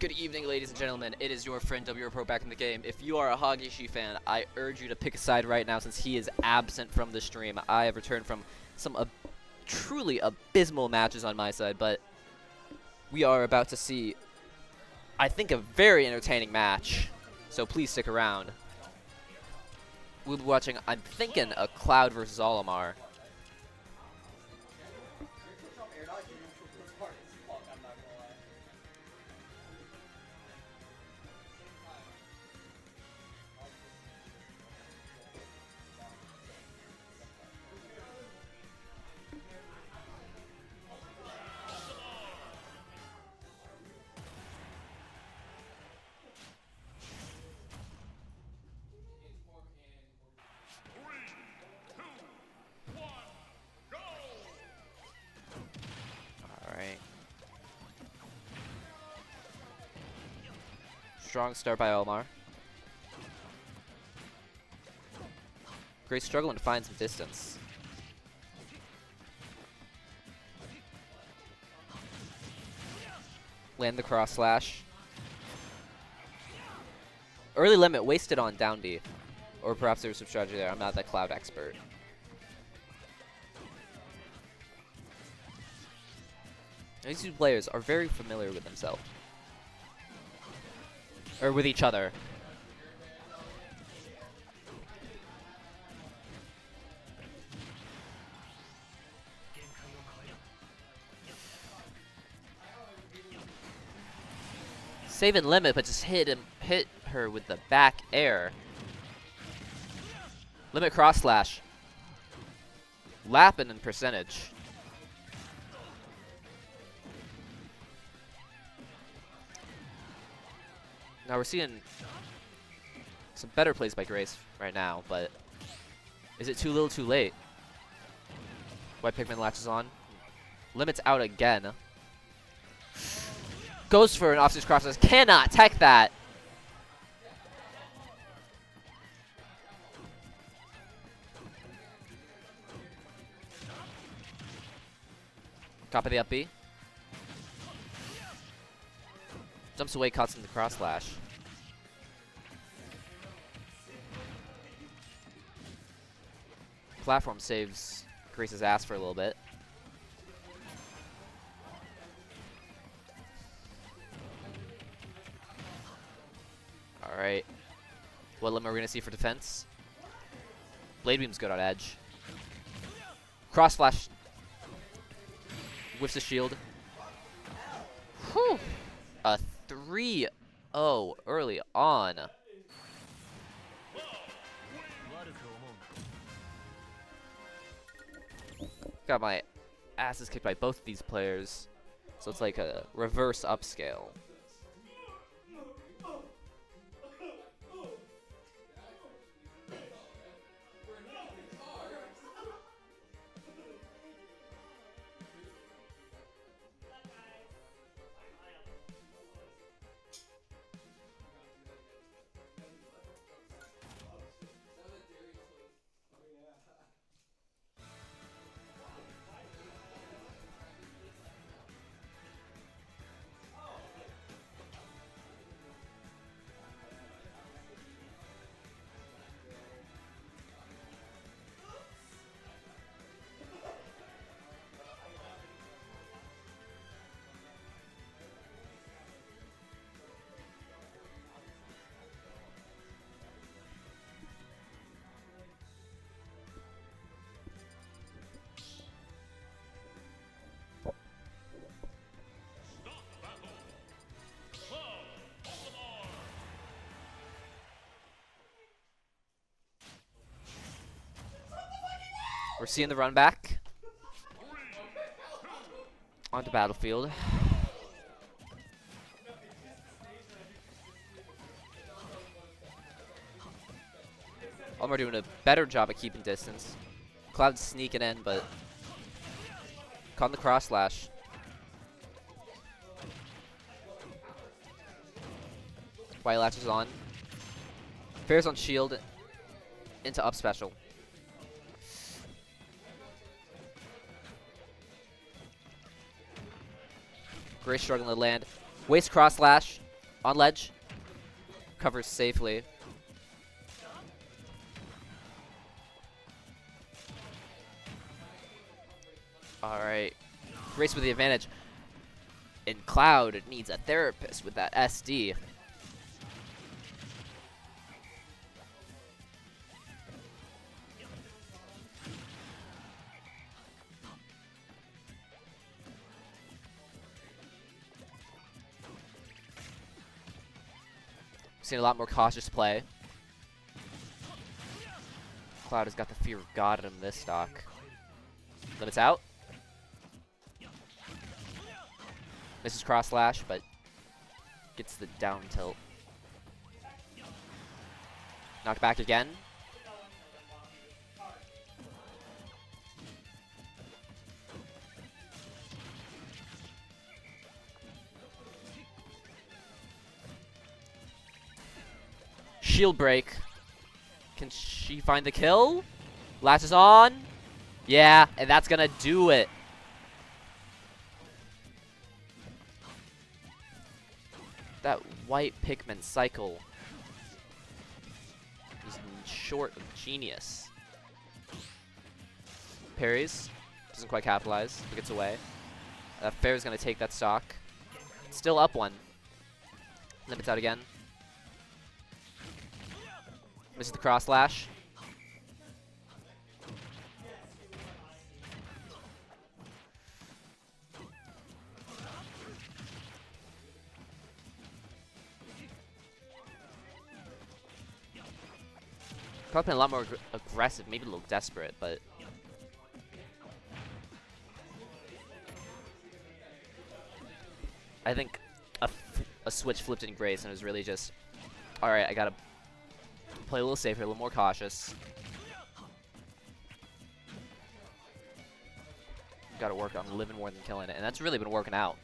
Good evening, ladies and gentlemen. It is your friend W Pro back in the game. If you are a Hagishi fan, I urge you to pick a side right now since he is absent from the stream. I have returned from some truly abysmal matches on my side, but we are about to see, I think, a very entertaining match. So please stick around. We'll be watching, I'm thinking, a Cloud versus Olimar. Strong start by Olimar. Great struggling to find some distance. Land the cross slash. Early limit wasted on down B. Or perhaps there was some strategy there. I'm not that Cloud expert. These two players are very familiar with themselves. Or with each other. Save and limit, but just hit her with the back air. Limit cross slash. Lapping in percentage. Now we're seeing some better plays by Grace right now, but is it too little too late? White Pikmin latches on. Limits out again. Goes for an offstage cross. Cannot tech that. Top of the up B. Jumps away, cuts in the cross slash. Platform saves Grace's ass for a little bit. Alright. What limit are we going to see for defense? Blade Beam's good on edge. Cross flash. Whiffs the shield. Whew. A 3-0 early on. Got my asses kicked by both of these players. So it's like a reverse upscale. We're seeing the run back onto battlefield. Olimar doing a better job of keeping distance. Cloud's sneaking in, but caught in the cross slash. White latches on. Fares on shield into up special. Grace struggling to land. Waste cross slash. On ledge. Covers safely. Alright. Race with the advantage. And Cloud needs a therapist with that SD. Seen a lot more cautious play. Cloud has got the fear of God in him this stock. Limits out. Misses cross slash, but gets the down tilt. Knocked back again. Shield break. Can she find the kill? Latches on. Yeah, and that's gonna do it. That white Pikmin cycle is short of genius. Parries. Doesn't quite capitalize, but gets away. Fair's gonna take that stock. Still up one. Limits out again. Misses the cross slash. Probably been a lot more aggressive, maybe a little desperate, but I think a switch flipped in Grace and it was really just, alright, I gotta play a little safer, a little more cautious. Gotta work on living more than killing it, and that's really been working out.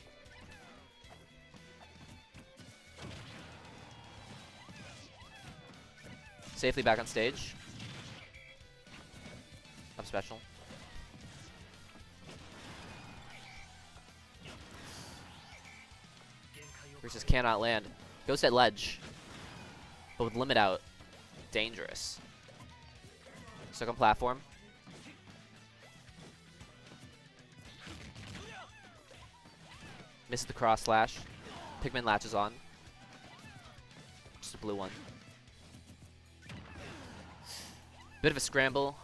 Safely back on stage. Up special. Versus cannot land. Goes at ledge. But with limit out. Dangerous. Stuck on platform. Misses the cross slash. Pikmin latches on. Just a blue one. Bit of a scramble.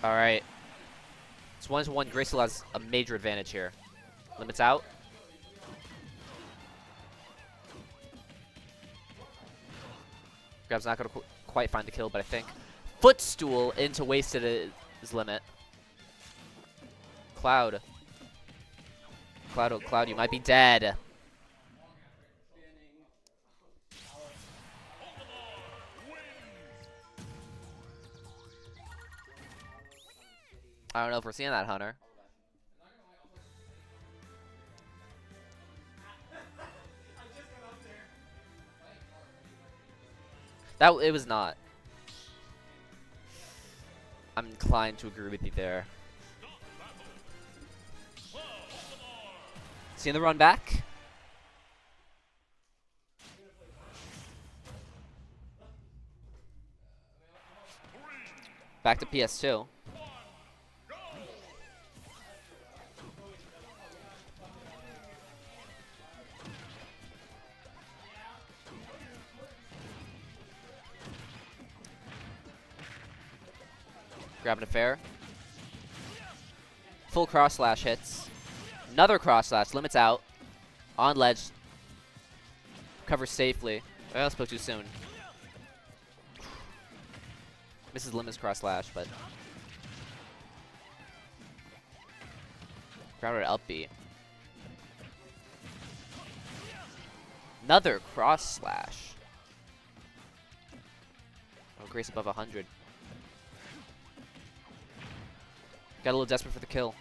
Alright. It's 1-1. Grace has a major advantage here. Limits out. Grab's not going to quite find the kill, but I think footstool into wasted his limit. Cloud. Cloud, oh Cloud, you might be dead. I don't know if we're seeing that, Hunter. It was not. I'm inclined to agree with you there. Seeing the run back? Back to PS2. Grabbing a fair. Full cross slash hits. Another cross slash. Limits out. On ledge. Covers safely. I spoke too soon. Misses limits cross slash, but grounded up B. Another cross slash. Oh, Grace above 100. Got a little desperate for the kill.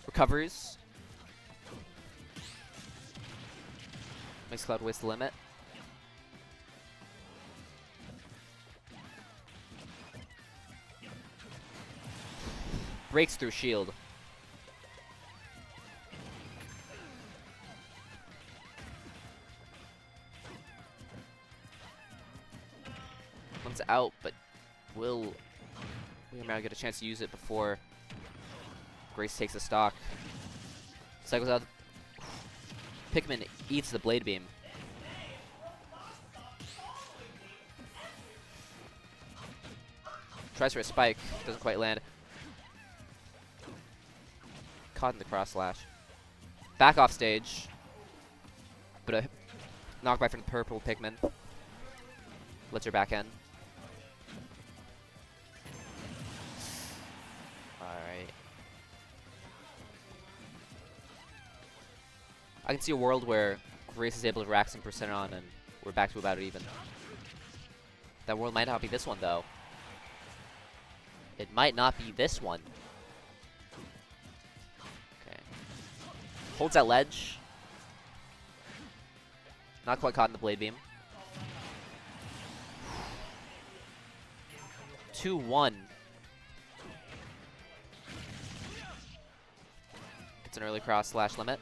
Recoveries. Mixcloud wastes the limit. Breaks through shield. One's out, but will Lyrameow get a chance to use it before Grace takes the stock? Cycles out. Pikmin eats the Blade Beam. Tries for a spike, doesn't quite land. Caught in the cross slash. Back off stage. But a knockback from the purple Pikmin. Lets her back in. Alright. I can see a world where Grace is able to rack some percent on and we're back to about even. That world might not be this one though. It might not be this one. Okay. Holds that ledge. Not quite caught in the Blade Beam. 2-1. Gets an early cross slash limit.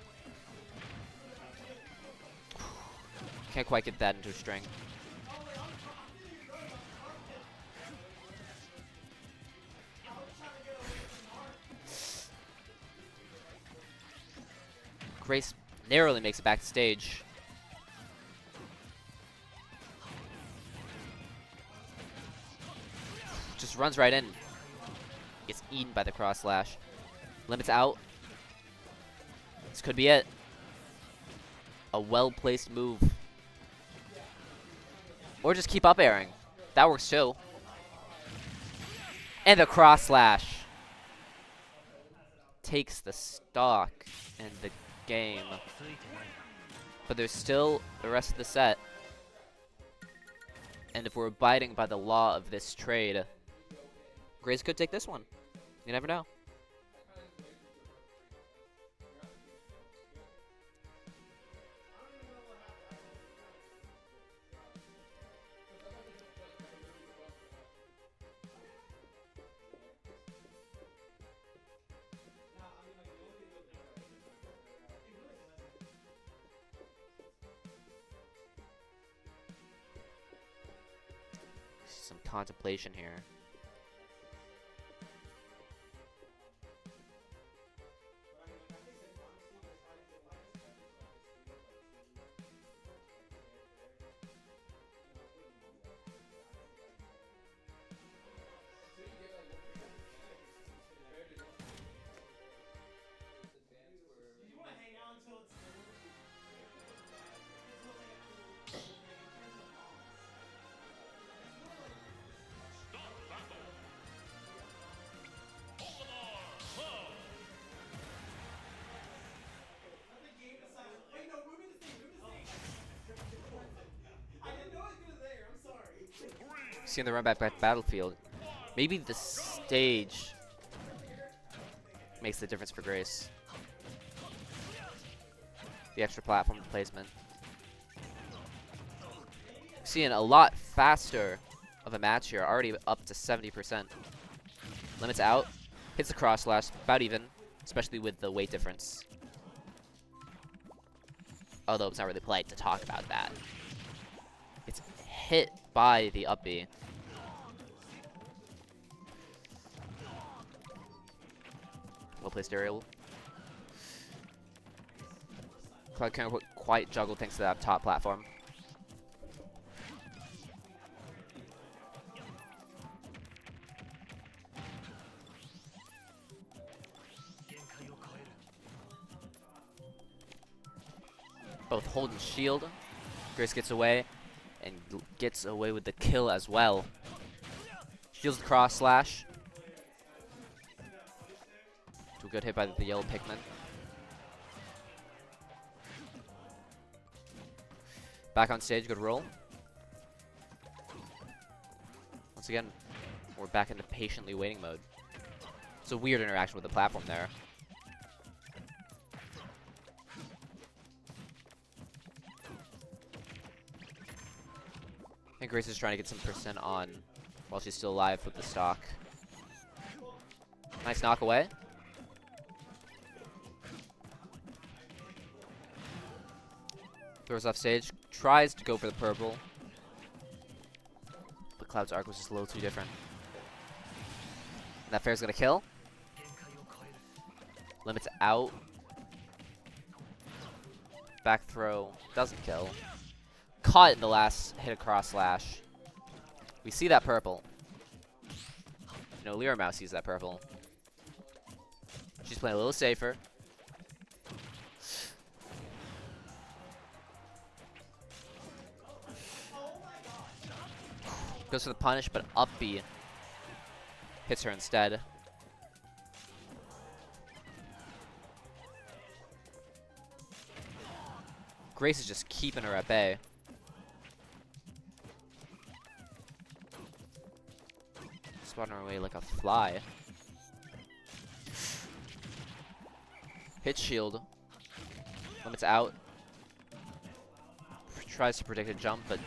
Can't quite get that into a string. Grace narrowly makes it back to stage. Just runs right in. Gets eaten by the cross slash. Limits out. This could be it. A well-placed move. Or just keep up airing. That works too. And the cross slash takes the stock in the game. But there's still the rest of the set. And if we're abiding by the law of this trade, Grace could take this one. You never know. Some contemplation here. Seeing the run back battlefield. Maybe the stage makes the difference for Grace. The extra platform placement. Seeing a lot faster of a match here, already up to 70%. Limits out, hits the cross slash, about even, especially with the weight difference. Although it's not really polite to talk about that. It's hit by the up B. Well placed aerial. Cloud can't quite juggle thanks to that top platform. Both hold and shield. Grace gets away and gets away with the kill as well. Shields the cross slash. To a good hit by the yellow Pikmin. Back on stage, good roll. Once again, we're back into patiently waiting mode. It's a weird interaction with the platform there. I think Grace is trying to get some percent on while she's still alive with the stock. Nice knock away. Throws off stage, tries to go for the purple. But Cloud's arc was just a little too different. And that fair's gonna kill. Limits out. Back throw doesn't kill. Caught in the last hit across slash. We see that purple. You know, Lyrameow sees that purple. She's playing a little safer. Goes for the punish, but up B hits her instead. Grace is just keeping her at bay. Spotting her away like a fly. Hit shield. Limits out. Tries to predict a jump, but...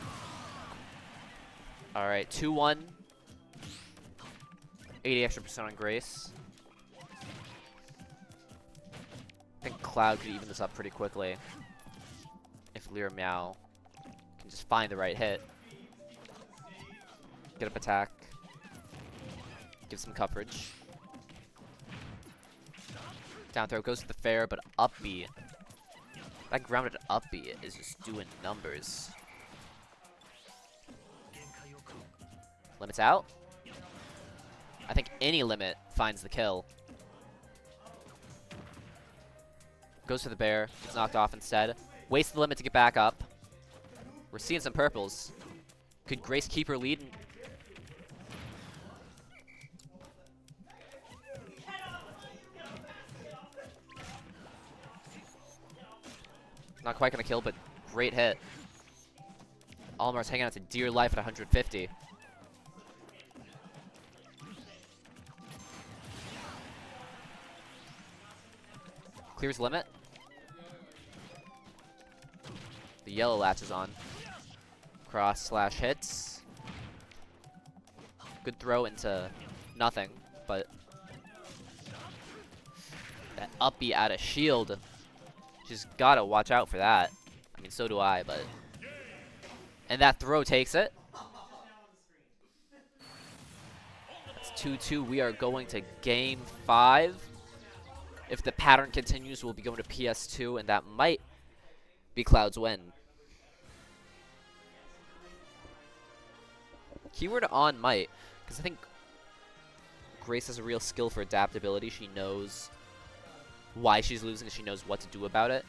Alright, 2-1. 80 extra percent on Grace. I think Cloud could even this up pretty quickly. If Lyrameow can just find the right hit. Get up attack. Give some coverage. Down throw goes to the fair, but up B. That grounded up B is just doing numbers. Limits out. I think any limit finds the kill. Goes for the bear. Gets knocked off instead. Wastes the limit to get back up. We're seeing some purples. Could Grace keep her lead? Not quite gonna kill, but great hit. Olimar's hanging out to dear life at 150. Clears limit. The yellow latches on. Cross slash hits. Good throw into nothing, but that up B out of shield. She's gotta watch out for that. I mean, so do I, but... And that throw takes it. That's 2-2. We are going to game 5. If the pattern continues, we'll be going to PS2, and that might be Cloud's win. Keyword on might, because I think Grace has a real skill for adaptability. She knows why she's losing, and she knows what to do about it.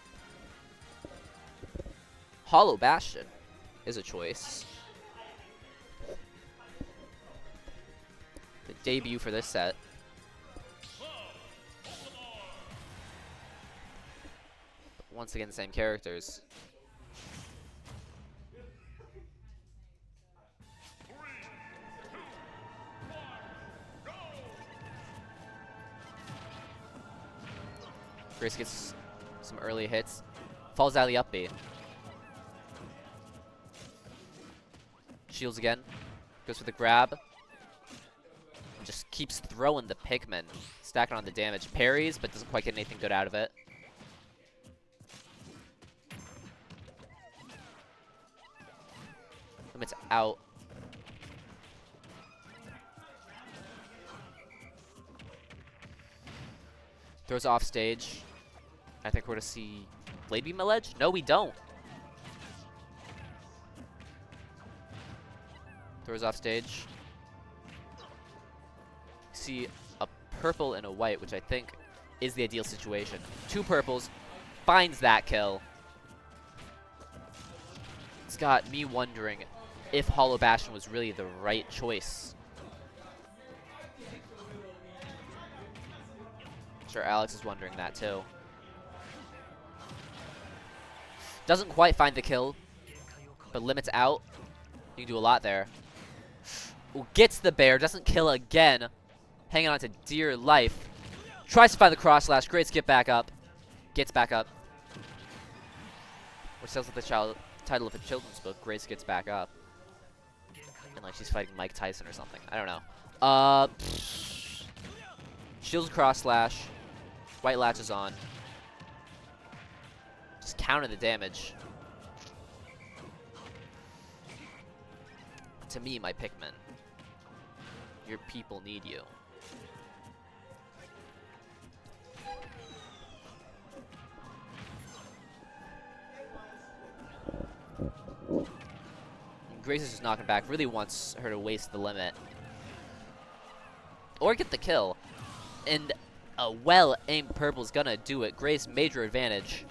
Hollow Bastion is a choice. The debut for this set. But once again, the same characters. Grace gets some early hits. Falls out of the up B. Shields again. Goes for the grab. And just keeps throwing the Pikmin. Stacking on the damage. Parries, but doesn't quite get anything good out of it. Limits out. Throws off stage. I think we're going to see Blade Beam ledge? No, we don't. Throws off stage. See a purple and a white, which I think is the ideal situation. 2 purples. Finds that kill. It's got me wondering if Hollow Bastion was really the right choice. I'm sure Alex is wondering that too. Doesn't quite find the kill, but limits out. You can do a lot there. Ooh, gets the bear, doesn't kill again. Hanging on to dear life. Tries to find the cross slash. Great skip back up. Gets back up. Which sounds like the title of a children's book. Grace gets back up. And like she's fighting Mike Tyson or something. I don't know. Shields cross slash. White latches on. Just counter the damage. To me, my Pikmin. Your people need you. Grace is just knocking back. Really wants her to waste the limit. Or get the kill. And a well-aimed purple is gonna do it. Grace, major advantage.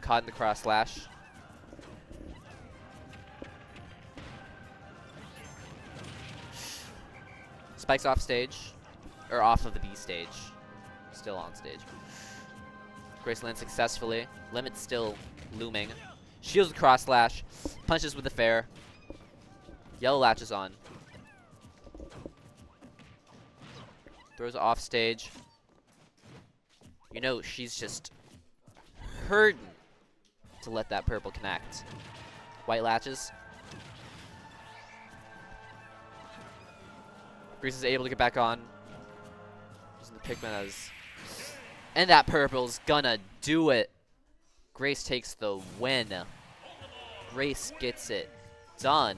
Caught in the cross slash. Spikes off stage. Or off of the B stage. Still on stage. Grace lands successfully. Limit still looming. Shields with cross slash. Punches with the fair. Yellow latches on. Throws off stage. You know, she's just hurting to let that purple connect. White latches. Grace is able to get back on. Using the Pikmin as... And that purple's gonna do it. Grace takes the win. Grace gets it done.